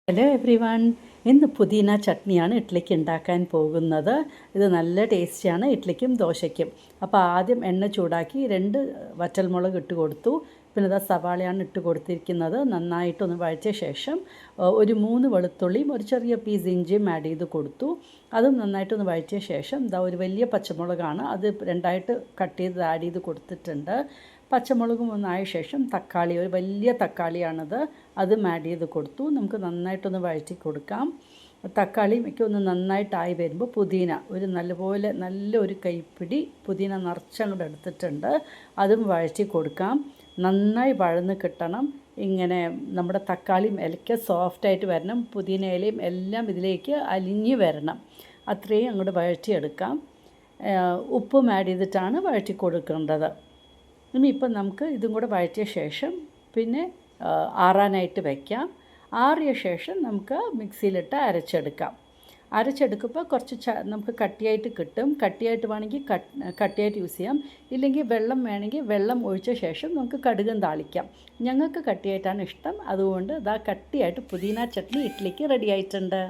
Hello every one. ഇന്ന് പുതിന ചട്നിയാണ് ഇഡ്ഡലിക്ക് ഉണ്ടാക്കാൻ പോകുന്നത്. ഇത് നല്ല ടേസ്റ്റിയാണ് ഇഡ്ഡലിക്കും ദോശയ്ക്കും. അപ്പോൾ ആദ്യം എണ്ണ ചൂടാക്കി 2 വറ്റൽമുളക് ഇട്ട് കൊടുത്തു. പിന്നെ ഇതാ സവാളയാണ് ഇട്ട് കൊടുത്തിരിക്കുന്നത്. നന്നായിട്ടൊന്ന് വഴറ്റിയ ശേഷം ഒരു 3 വെളുത്തുള്ളിയും ഒരു ചെറിയ പീസ് ഇഞ്ചിയും ആഡ് ചെയ്ത് കൊടുത്തു. അതും നന്നായിട്ടൊന്ന് വഴറ്റിയ ശേഷം ഇതാ ഒരു വലിയ പച്ചമുളകാണ്, അത് 2ആയിട്ട് കട്ട് ചെയ്ത് ആഡ് ചെയ്ത് കൊടുത്തിട്ടുണ്ട്. പച്ചമുളകും ഒന്നായ ശേഷം തക്കാളി, ഒരു വലിയ തക്കാളിയാണത്, അതും ആഡ് ചെയ്ത് കൊടുത്തു. നമുക്ക് നന്നായിട്ടൊന്ന് വഴറ്റി കൊടുക്കാം. തക്കാളിയും ഒക്കെ ഒന്ന് നന്നായിട്ടായി വരുമ്പോൾ പുതിന നല്ലൊരു കൈപ്പിടി പുതിന നിറച്ചങ്ങോട്ട് എടുത്തിട്ടുണ്ട്, അതും വഴറ്റി കൊടുക്കാം. നന്നായി വഴന്ന് കിട്ടണം. ഇങ്ങനെ നമ്മുടെ തക്കാളിയും ഇലയ്ക്ക് സോഫ്റ്റായിട്ട് വരണം, പുതിന ഇലയും എല്ലാം ഇതിലേക്ക് അലിഞ്ഞ് വരണം. അത്രയും അങ്ങോട്ട് വഴറ്റിയെടുക്കാം. ഉപ്പും ആഡ് ചെയ്തിട്ടാണ് വഴറ്റി കൊടുക്കേണ്ടത്. ഇനിയിപ്പം നമുക്ക് ഇതും കൂടെ വഴറ്റിയ ശേഷം പിന്നെ ആറാനായിട്ട് വയ്ക്കാം. ആറിയ ശേഷം നമുക്ക് മിക്സിയിലിട്ട് അരച്ചെടുക്കുമ്പോൾ കുറച്ച് നമുക്ക് കട്ടിയായിട്ട് കിട്ടും. കട്ടിയായിട്ട് വേണമെങ്കിൽ കട്ടിയായിട്ട് യൂസ് ചെയ്യാം. ഇല്ലെങ്കിൽ വെള്ളം വേണമെങ്കിൽ വെള്ളം ഒഴിച്ച ശേഷം നമുക്ക് കടുകും താളിക്കാം. ഞങ്ങൾക്ക് കട്ടിയായിട്ടാണ് ഇഷ്ടം, അതുകൊണ്ട് ഇതാ കട്ടിയായിട്ട് പുതിന ചട്നി ഇഡ്ഡലിക്ക് റെഡി ആയിട്ടുണ്ട്.